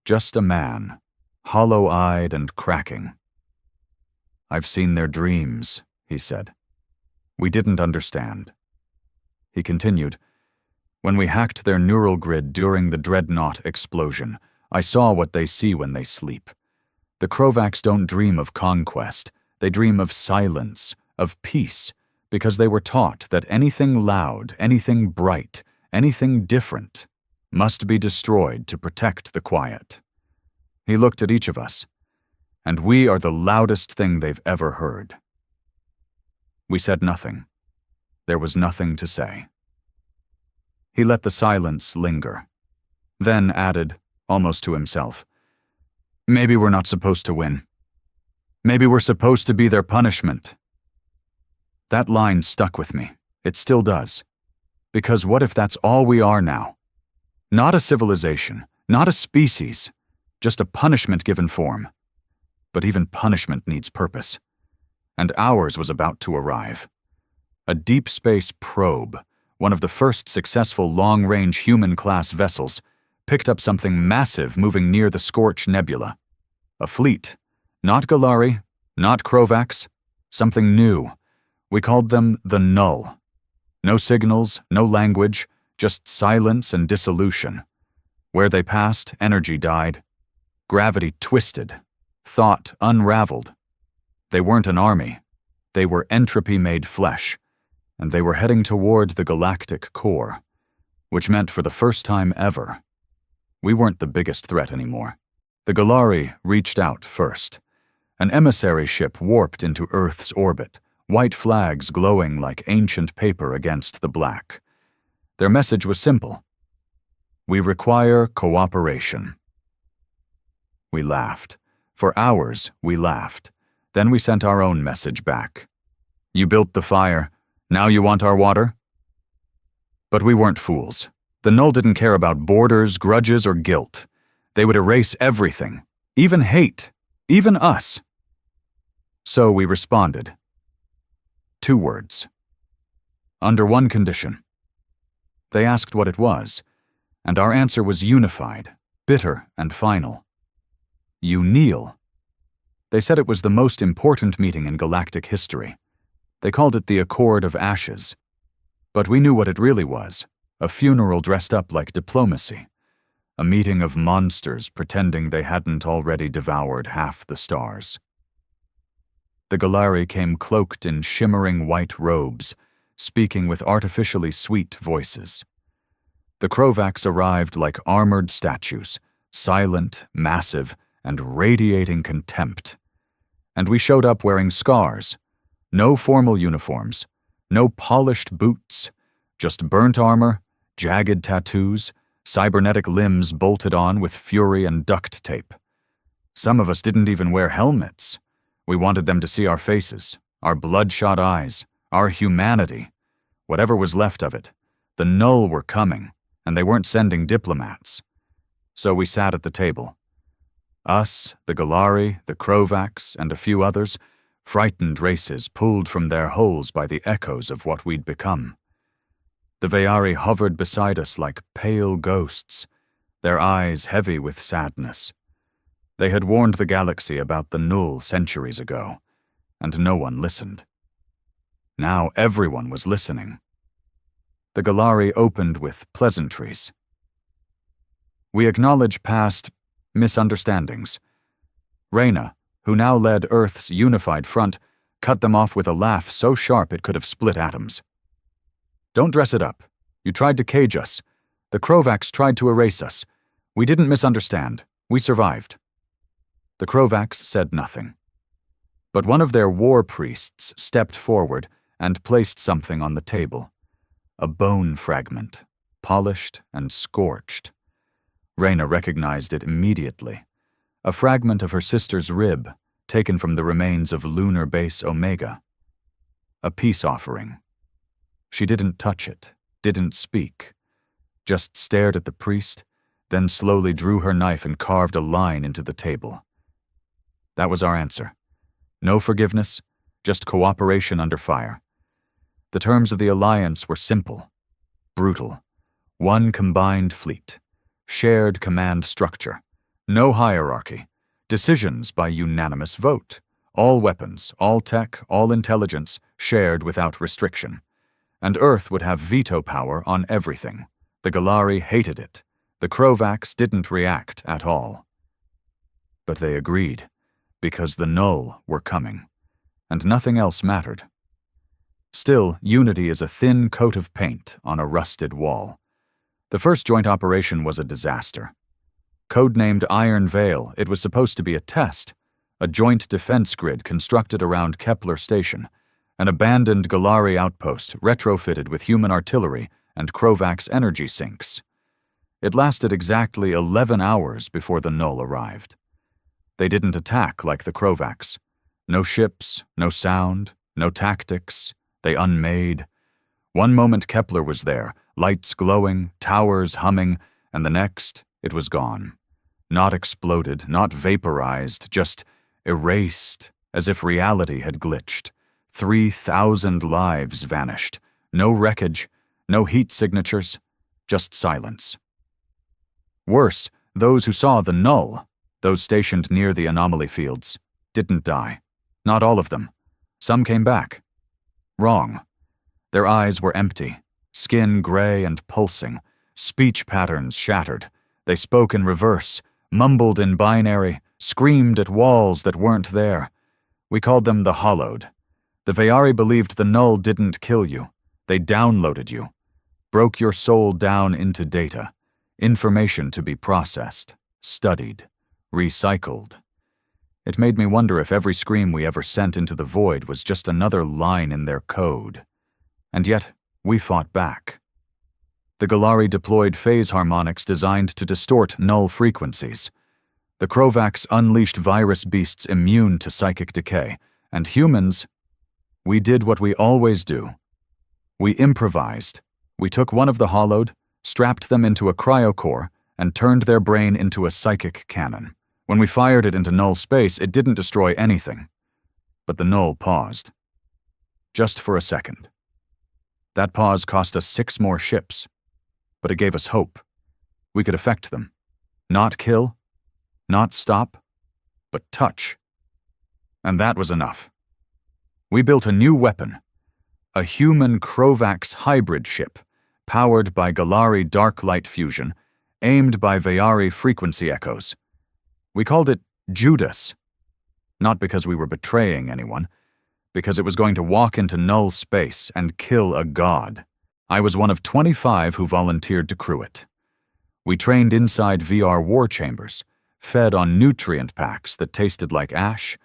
just a man, hollow-eyed and cracking. "I've seen their dreams," he said. We didn't understand. He continued, "When we hacked their neural grid during the dreadnought explosion, I saw what they see when they sleep. The Krovacs don't dream of conquest. They dream of silence, of peace, because they were taught that anything loud, anything bright, anything different must be destroyed to protect the quiet." He looked at each of us, and we are the loudest thing they've ever heard. We said nothing. There was nothing to say. He let the silence linger, then added, almost to himself, "Maybe we're not supposed to win. Maybe we're supposed to be their punishment." That line stuck with me. It still does. Because what if that's all we are now? Not a civilization, not a species, just a punishment given form. But even punishment needs purpose. And ours was about to arrive. A deep space probe, one of the first successful long-range human-class vessels, picked up something massive moving near the Scorch Nebula. A fleet. Not Galari, not Krovacs, something new. We called them the Null. No signals, no language, just silence and dissolution. Where they passed, energy died. Gravity twisted. Thought unraveled. They weren't an army. They were entropy-made flesh, and they were heading toward the galactic core, which meant for the first time ever, we weren't the biggest threat anymore. The Galari reached out first. An emissary ship warped into Earth's orbit, white flags glowing like ancient paper against the black. Their message was simple. We require cooperation. We laughed. For hours, we laughed. Then we sent our own message back. You built the fire. Now you want our water? But we weren't fools. The Null didn't care about borders, grudges, or guilt. They would erase everything, even hate, even us. So we responded. 2 words. Under one condition. They asked what it was, and our answer was unified, bitter, and final. You kneel. They said it was the most important meeting in galactic history. They called it the Accord of Ashes. But we knew what it really was, a funeral dressed up like diplomacy, a meeting of monsters pretending they hadn't already devoured half the stars. The Galari came cloaked in shimmering white robes, speaking with artificially sweet voices. The Krovacs arrived like armored statues, silent, massive, and radiating contempt. And we showed up wearing scars, no formal uniforms, no polished boots, just burnt armor, jagged tattoos, cybernetic limbs bolted on with fury and duct tape. Some of us didn't even wear helmets. We wanted them to see our faces, our bloodshot eyes, our humanity. Whatever was left of it, the Null were coming, and they weren't sending diplomats. So we sat at the table. Us, the Galari, the Krovacs, and a few others, frightened races pulled from their holes by the echoes of what we'd become. The Veari hovered beside us like pale ghosts, their eyes heavy with sadness. They had warned the galaxy about the Null centuries ago, and no one listened. Now everyone was listening. The Galari opened with pleasantries. We acknowledge past misunderstandings. Reyna, who now led Earth's unified front, cut them off with a laugh so sharp it could have split atoms. Don't dress it up. You tried to cage us. The Krovacs tried to erase us. We didn't misunderstand. We survived. The Krovacs said nothing. But one of their war priests stepped forward and placed something on the table. A bone fragment, polished and scorched. Reyna recognized it immediately. A fragment of her sister's rib, taken from the remains of Lunar Base Omega. A peace offering. She didn't touch it, didn't speak, just stared at the priest, then slowly drew her knife and carved a line into the table. That was our answer. No forgiveness, just cooperation under fire. The terms of the alliance were simple, brutal. One combined fleet, shared command structure, no hierarchy, decisions by unanimous vote, all weapons, all tech, all intelligence, shared without restriction. And Earth would have veto power on everything. The Galari hated it. The Krovacs didn't react at all. But they agreed, because the Null were coming, and nothing else mattered. Still, unity is a thin coat of paint on a rusted wall. The first joint operation was a disaster. Codenamed Iron Veil, it was supposed to be a test, a joint defense grid constructed around Kepler Station, an abandoned Galari outpost retrofitted with human artillery and Krovacs energy sinks. It lasted exactly 11 hours before the Null arrived. They didn't attack like the Krovacs. No ships, no sound, no tactics. They unmade. One moment Kepler was there, lights glowing, towers humming, and the next, it was gone. Not exploded, not vaporized, just erased, as if reality had glitched. 3,000 lives vanished. No wreckage, no heat signatures, just silence. Worse, those who saw the Null, those stationed near the anomaly fields, didn't die. Not all of them. Some came back. Wrong. Their eyes were empty, skin gray and pulsing, speech patterns shattered, They spoke in reverse, mumbled in binary, screamed at walls that weren't there. We called them the Hollowed. The Veari believed the null didn't kill you. They downloaded you, broke your soul down into data, information to be processed, studied, recycled. It made me wonder if every scream we ever sent into the void was just another line in their code. And yet, we fought back. The Galari deployed phase harmonics designed to distort null frequencies. The Krovax unleashed virus beasts immune to psychic decay, and humans, we did what we always do. We improvised. We took one of the Hollowed, strapped them into a cryocore, and turned their brain into a psychic cannon. When we fired it into null space, it didn't destroy anything. But the null paused. Just for a second. That pause cost us 6 more ships. But it gave us hope. We could affect them. Not kill, not stop, but touch. And that was enough. We built a new weapon, a human Krovax hybrid ship, powered by Galari dark light fusion, aimed by Veari frequency echoes. We called it Judas, not because we were betraying anyone, because it was going to walk into null space and kill a god. I was one of 25 who volunteered to crew it. We trained inside VR war chambers, fed on nutrient packs that tasted like ash,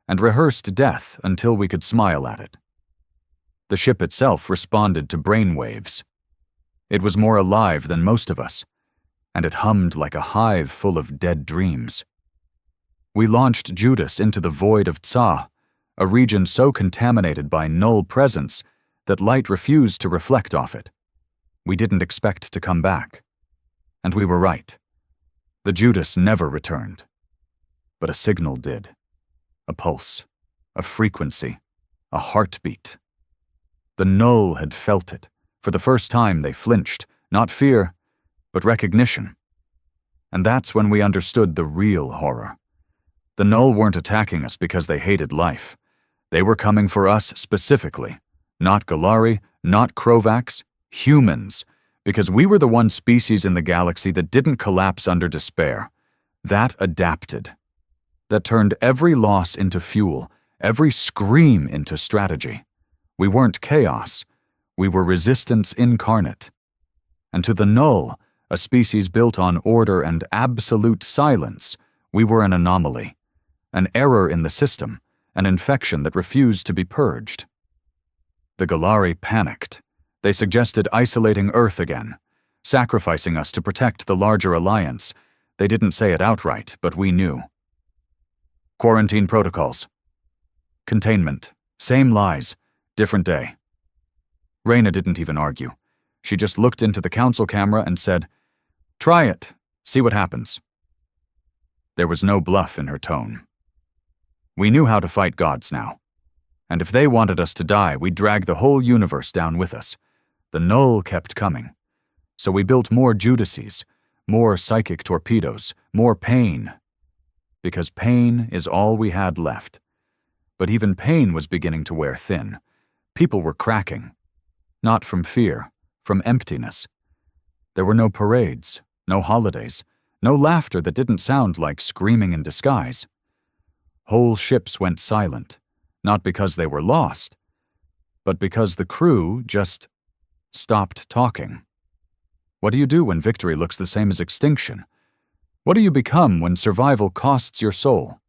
and rehearsed death until we could smile at it. The ship itself responded to brainwaves. It was more alive than most of us, and it hummed like a hive full of dead dreams. We launched Judas into the void of Tsa, a region so contaminated by null presence that light refused to reflect off it. We didn't expect to come back. And we were right. The Judas never returned. But a signal did. A pulse, a frequency, a heartbeat. The null had felt it. For the first time they flinched, not fear, but recognition. And that's when we understood the real horror. The null weren't attacking us because they hated life. They were coming for us specifically. Not Galari, not Krovax, humans, because we were the one species in the galaxy that didn't collapse under despair. That adapted. That turned every loss into fuel, every scream into strategy. We weren't chaos. We were resistance incarnate. And to the null, a species built on order and absolute silence, we were an anomaly, an error in the system, an infection that refused to be purged. The Galari panicked. They suggested isolating Earth again, sacrificing us to protect the larger alliance. They didn't say it outright, but we knew. Quarantine protocols. Containment. Same lies. Different day. Reyna didn't even argue. She just looked into the council camera and said, "Try it. See what happens." There was no bluff in her tone. We knew how to fight gods now. And if they wanted us to die, we'd drag the whole universe down with us. The null kept coming. So we built more Judases, more psychic torpedoes, more pain. Because pain is all we had left. But even pain was beginning to wear thin. People were cracking. Not from fear, from emptiness. There were no parades, no holidays, no laughter that didn't sound like screaming in disguise. Whole ships went silent, not because they were lost, but because the crew just stopped talking. What do you do when victory looks the same as extinction? What do you become when survival costs your soul?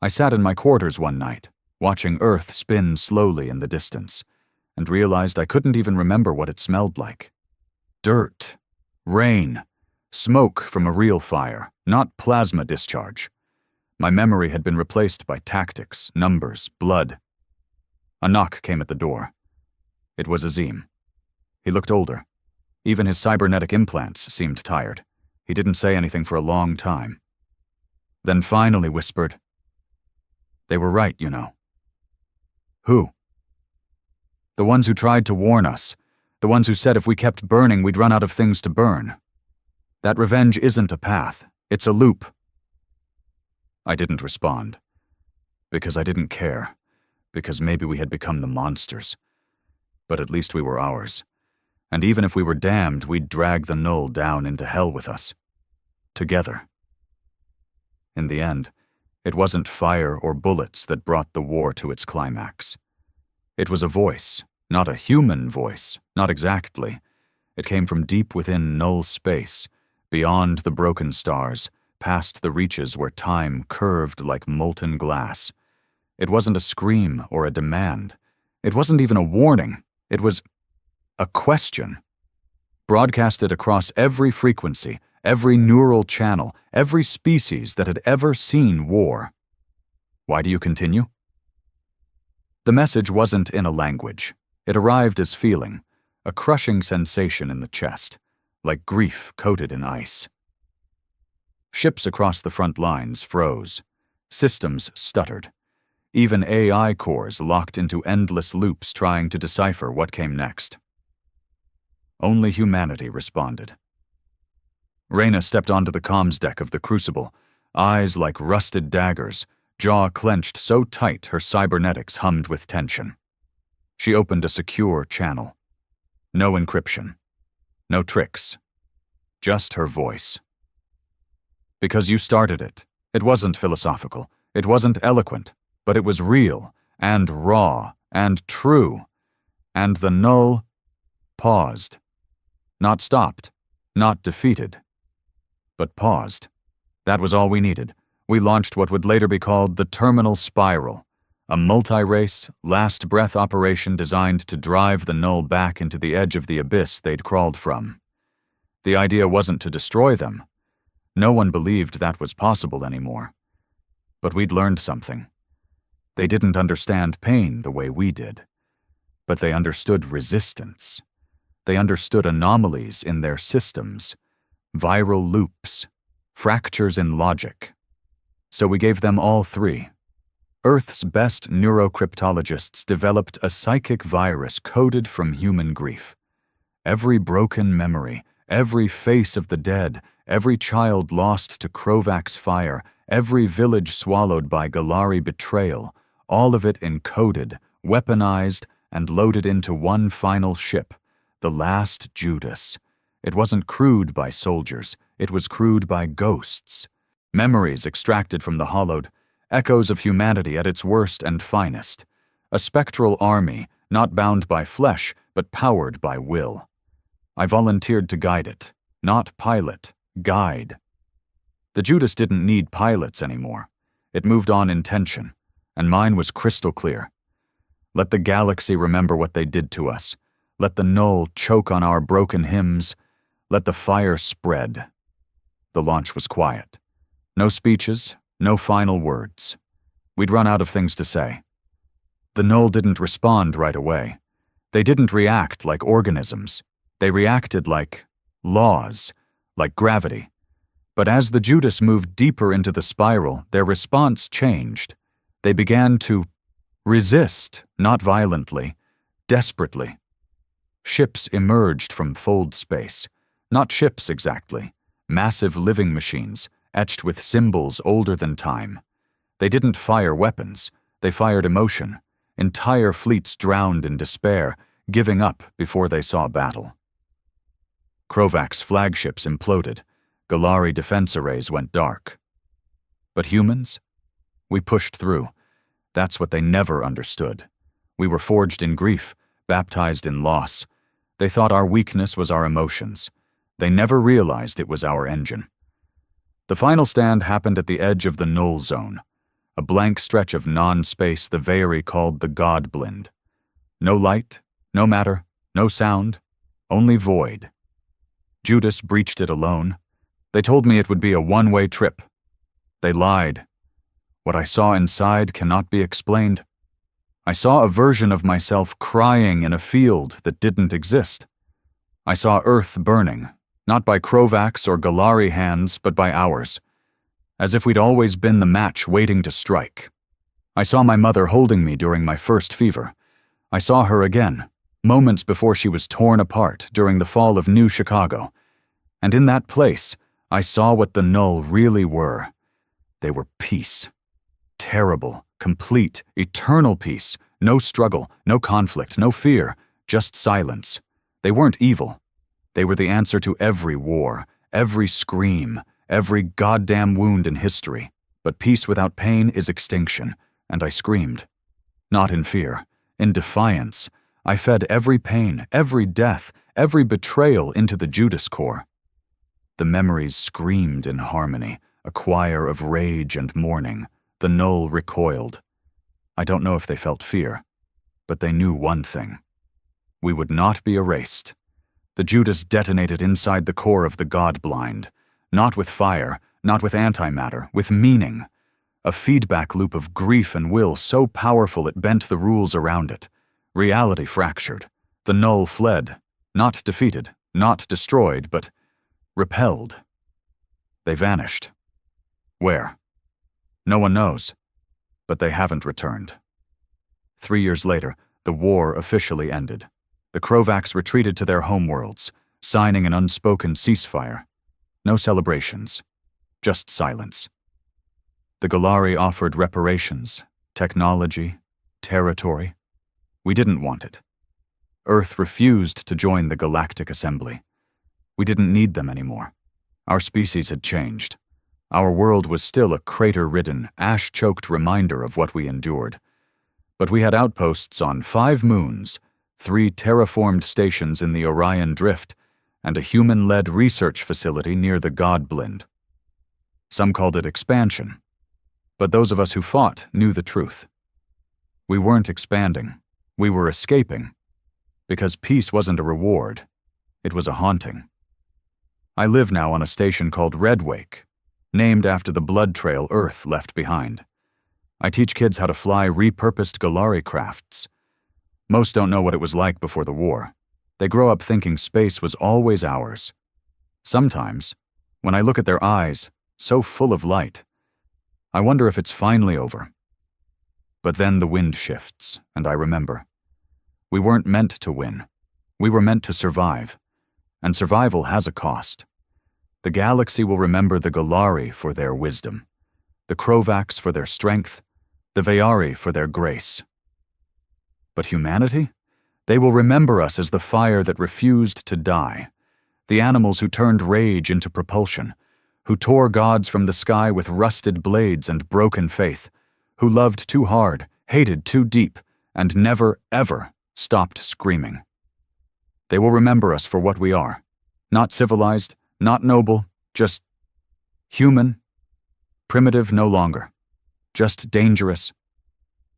I sat in my quarters one night, watching Earth spin slowly in the distance, and realized I couldn't even remember what it smelled like. Dirt, rain, smoke from a real fire, not plasma discharge. My memory had been replaced by tactics, numbers, blood. A knock came at the door. It was Azim. He looked older. Even his cybernetic implants seemed tired. He didn't say anything for a long time. Then finally whispered, "They were right, you know." "Who?" "The ones who tried to warn us. The ones who said if we kept burning, we'd run out of things to burn. That revenge isn't a path. It's a loop." I didn't respond. Because I didn't care. Because maybe we had become the monsters. But at least we were ours. And even if we were damned, we'd drag the null down into hell with us. together. In the end, it wasn't fire or bullets that brought the war to its climax. It was a voice, not a human voice, not exactly. It came from deep within null space, beyond the broken stars, past the reaches where time curved like molten glass. It wasn't a scream or a demand. It wasn't even a warning. It was a question. Broadcasted across every frequency, every neural channel, every species that had ever seen war. Why do you continue? The message wasn't in a language. It arrived as feeling, a crushing sensation in the chest, like grief coated in ice. Ships across the front lines froze. Systems stuttered. Even AI cores locked into endless loops trying to decipher what came next. Only humanity responded. Reyna stepped onto the comms deck of the Crucible, eyes like rusted daggers, jaw clenched so tight her cybernetics hummed with tension. She opened a secure channel. No encryption. No tricks. Just her voice. Because you started it. It wasn't philosophical. It wasn't eloquent. But it was real, and raw, and true. And the null paused. Not stopped. Not defeated. But paused. That was all we needed. We launched what would later be called the Terminal Spiral, a multi-race, last-breath operation designed to drive the null back into the edge of the abyss they'd crawled from. The idea wasn't to destroy them. No one believed that was possible anymore. But we'd learned something. They didn't understand pain the way we did. But they understood resistance. They understood anomalies in their systems, viral loops, fractures in logic. So we gave them all three. Earth's best neurocryptologists developed a psychic virus coded from human grief. Every broken memory, every face of the dead, every child lost to Krovak's fire, every village swallowed by Galari betrayal, all of it encoded, weaponized, and loaded into one final ship, the last Judas. It wasn't crewed by soldiers, it was crewed by ghosts. Memories extracted from the hollowed, echoes of humanity at its worst and finest. A spectral army, not bound by flesh, but powered by will. I volunteered to guide it, not pilot, guide. The Judas didn't need pilots anymore. It moved on in tension, and mine was crystal clear. Let the galaxy remember what they did to us. Let the null choke on our broken hymns. Let the fire spread. The launch was quiet. No speeches, no final words. We'd run out of things to say. The null didn't respond right away. They didn't react like organisms. They reacted like laws, like gravity. But as the Judas moved deeper into the spiral, their response changed. They began to resist, not violently, desperately. Ships emerged from fold space. Not ships exactly. Massive living machines, etched with symbols older than time. They didn't fire weapons. They fired emotion. Entire fleets drowned in despair, giving up before they saw battle. Krovak's flagships imploded. Galari defense arrays went dark. But humans? We pushed through. That's what they never understood. We were forged in grief, baptized in loss. They thought our weakness was our emotions. They never realized it was our engine. The final stand happened at the edge of the null zone, a blank stretch of non-space the Veiri called the God-blind. No light, no matter, no sound, only void. Judas breached it alone. They told me it would be a one-way trip. They lied. What I saw inside cannot be explained. I saw a version of myself crying in a field that didn't exist. I saw Earth burning, not by Krovak's or Galari hands, but by ours, as if we'd always been the match waiting to strike. I saw my mother holding me during my first fever. I saw her again, moments before she was torn apart during the fall of New Chicago. And in that place, I saw what the null really were. They were peace. Terrible, complete, eternal peace. No struggle, no conflict, no fear, just silence. They weren't evil. They were the answer to every war, every scream, every goddamn wound in history, but peace without pain is extinction, and I screamed. Not in fear, in defiance. I fed every pain, every death, every betrayal into the Judas core. The memories screamed in harmony, a choir of rage and mourning. The null recoiled. I don't know if they felt fear, but they knew one thing. We would not be erased. The Judas detonated inside the core of the God-blind, not with fire, not with antimatter, with meaning. A feedback loop of grief and will so powerful it bent the rules around it. Reality fractured. The null fled, not defeated, not destroyed, but repelled. They vanished. Where? No one knows, but they haven't returned. 3 years later, the war officially ended. The Krovaks retreated to their homeworlds, signing an unspoken ceasefire. No celebrations, just silence. The Galari offered reparations, technology, territory. We didn't want it. Earth refused to join the Galactic Assembly. We didn't need them anymore. Our species had changed. Our world was still a crater-ridden, ash-choked reminder of what we endured. But we had outposts on 5 moons, 3 terraformed stations in the Orion Drift, and a human-led research facility near the God-blind. Some called it expansion, but those of us who fought knew the truth. We weren't expanding, we were escaping, because peace wasn't a reward, it was a haunting. I live now on a station called Redwake, named after the blood trail Earth left behind. I teach kids how to fly repurposed Galari crafts. Most don't know what it was like before the war. They grow up thinking space was always ours. Sometimes, when I look at their eyes, so full of light, I wonder if it's finally over. But then the wind shifts, and I remember. We weren't meant to win. We were meant to survive. And survival has a cost. The galaxy will remember the Galari for their wisdom, the Krovaks for their strength, the Veyari for their grace. But humanity? They will remember us as the fire that refused to die, the animals who turned rage into propulsion, who tore gods from the sky with rusted blades and broken faith, who loved too hard, hated too deep, and never, ever stopped screaming. They will remember us for what we are, not civilized, not noble, just human, primitive no longer, just dangerous.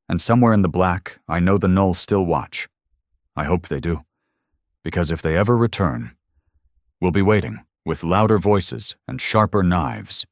And somewhere in the black, I know the Null still watch. I hope they do, because if they ever return, we'll be waiting with louder voices and sharper knives.